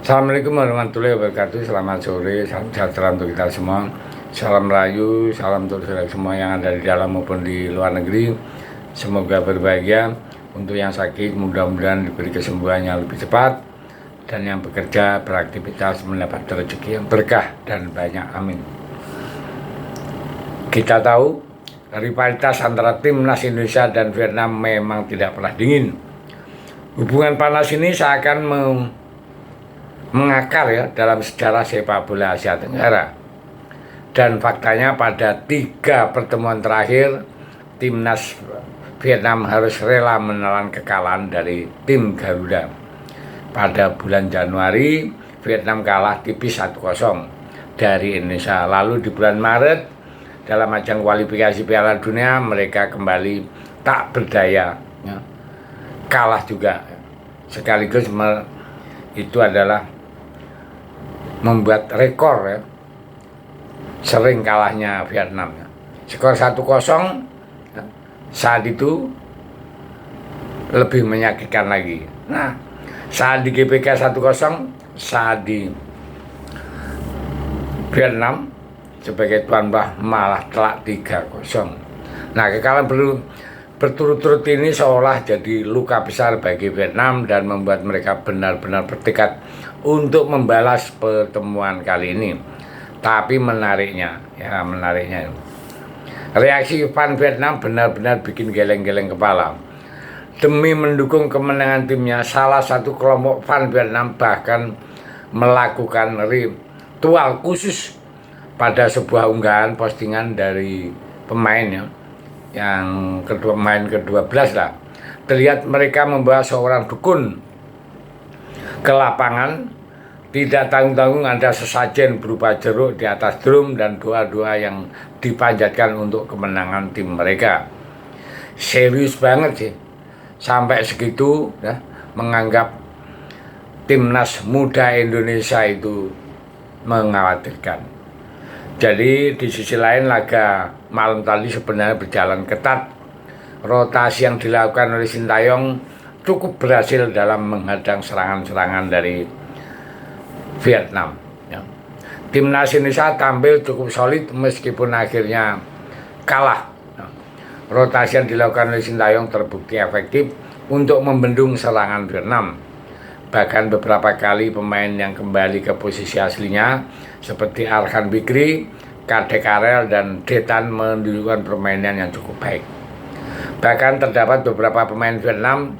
Assalamualaikum warahmatullahi wabarakatuh. Selamat sore, salam sejahtera untuk kita semua. Salam rayu, salam untuk saudara semua yang ada di dalam maupun di luar negeri. Semoga berbahagia. Untuk yang sakit, mudah-mudahan diberi kesembuhan yang lebih cepat. Dan yang bekerja, beraktivitas, mendapat rezeki yang berkah dan banyak. Amin. Kita tahu, rivalitas antara timnas Indonesia dan Vietnam memang tidak pernah dingin. Hubungan panas ini seakan mengakar ya dalam sejarah sepak bola Asia Tenggara. Dan faktanya pada 3 pertemuan terakhir, timnas Vietnam harus rela menelan kekalahan dari tim Garuda. Pada bulan Januari, Vietnam kalah tipis 1-0 dari Indonesia. Lalu di bulan Maret, dalam ajang kualifikasi Piala Dunia, mereka kembali tak berdaya, ya, kalah juga. Sekaligus itu adalah membuat rekor ya, sering kalahnya Vietnam ya. Skor 1-0 ya, saat itu lebih menyakitkan lagi. Nah, saat di GBK 1-0, saat di Vietnam sebagai tuan rumah malah telak 3-0. Nah, kekalahan berturut-turut ini seolah jadi luka besar bagi Vietnam dan membuat mereka benar-benar bertekad untuk membalas pertemuan kali ini. Tapi menariknya, reaksi fan Vietnam benar-benar bikin geleng-geleng kepala. Demi mendukung kemenangan timnya, salah satu kelompok fan Vietnam bahkan melakukan ritual khusus pada sebuah unggahan postingan dari pemainnya yang main ke-12 lah. Terlihat mereka membawa seorang dukun ke lapangan. Tidak tanggung-tanggung ada sesajen berupa jeruk di atas drum dan doa-doa yang dipanjatkan untuk kemenangan tim mereka. Serius banget sih, sampai segitu ya, menganggap timnas muda Indonesia itu mengkhawatirkan. Jadi di sisi lain laga malam tadi sebenarnya berjalan ketat. Rotasi yang dilakukan oleh Sintayong cukup berhasil dalam menghadang serangan-serangan dari Vietnam ya. Timnas Indonesia tampil cukup solid meskipun akhirnya kalah ya. Rotasi yang dilakukan oleh Sintayong terbukti efektif untuk membendung serangan Vietnam. Bahkan beberapa kali pemain yang kembali ke posisi aslinya seperti Arhan Bikri, Kadek Karel, dan Detan menunjukkan permainan yang cukup baik. Bahkan terdapat beberapa pemain Vietnam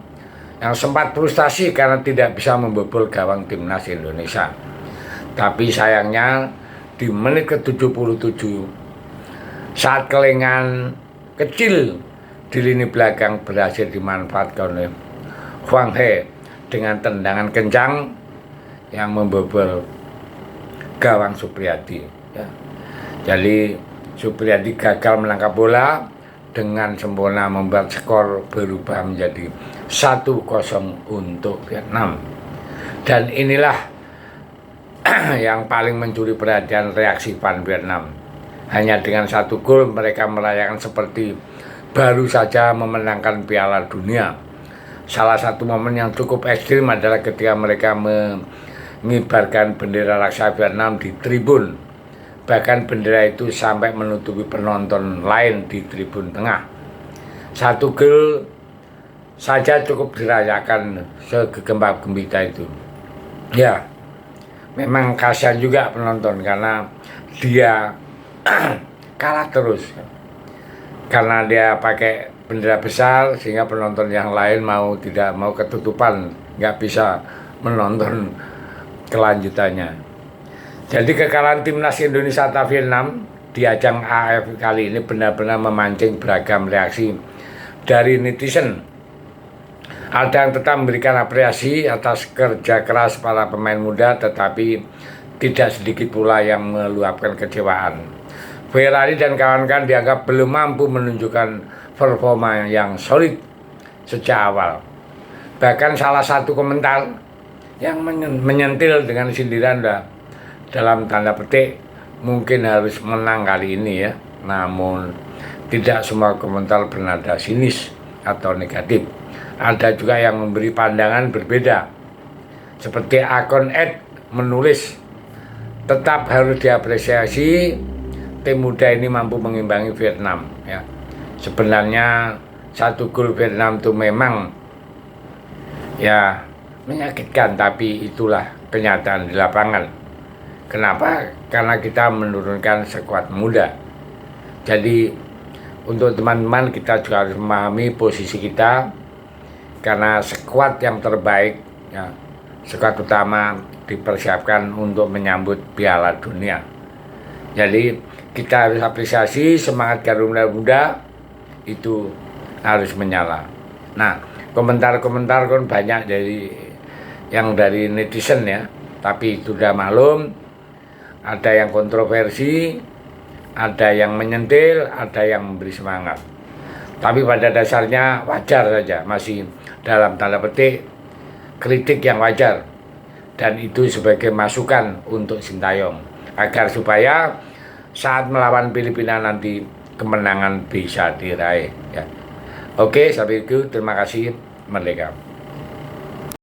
yang sempat frustasi karena tidak bisa membobol gawang timnas Indonesia. Tapi sayangnya di menit ke-77 saat kelengan kecil di lini belakang berhasil dimanfaatkan oleh Hwang Hee dengan tendangan kencang yang membobol gawang Supriyadi ya. Jadi Supriyadi gagal menangkap bola dengan sempurna, membuat skor berubah menjadi 1-0 untuk Vietnam. Dan inilah yang paling mencuri perhatian reaksi fan Vietnam. Hanya dengan 1 gol mereka merayakan seperti baru saja memenangkan Piala Dunia. Salah satu momen yang cukup ekstrim adalah ketika mereka mengibarkan bendera raksasa Vietnam di tribun. Bahkan bendera itu sampai menutupi penonton lain di tribun tengah. 1 gol saja cukup dirayakan segembira-gembita itu. Ya, memang kasihan juga penonton karena dia kalah terus. Karena dia pakai bendera besar sehingga penonton yang lain tidak mau ketutupan, nggak bisa menonton kelanjutannya. Jadi kekalahan timnas Indonesia atas Vietnam di ajang AFF kali ini benar-benar memancing beragam reaksi dari netizen. Ada yang tetap memberikan apresiasi atas kerja keras para pemain muda, tetapi tidak sedikit pula yang meluapkan kecewaan. Ferrari dan kawan-kawan dianggap belum mampu menunjukkan performa yang solid sejak awal. Bahkan salah satu komentar yang menyentil dengan sindiran dalam tanda petik mungkin harus menang kali ini ya. Namun tidak semua komentar bernada sinis atau negatif. Ada juga yang memberi pandangan berbeda. Seperti akun menulis. Tetap harus diapresiasi, tim muda ini mampu mengimbangi Vietnam ya. Sebenarnya 1 gol Vietnam itu memang ya menyakitkan, tapi itulah kenyataan di lapangan. Kenapa? Karena kita menurunkan skuad muda. Jadi untuk teman-teman, kita juga harus memahami posisi kita, karena skuad yang terbaik ya, skuad utama dipersiapkan untuk menyambut Piala Dunia. Jadi kita harus apresiasi semangat Garuda Muda itu harus menyala. Nah, komentar-komentar kan banyak dari netizen ya, tapi itu udah maklum, ada yang kontroversi, ada yang menyentil, ada yang memberi semangat. Tapi pada dasarnya wajar saja, masih dalam tanda petik kritik yang wajar, dan itu sebagai masukan untuk Sintayong agar supaya saat melawan Filipina nanti kemenangan bisa diraih ya. Oke, sampai itu, terima kasih, merdeka.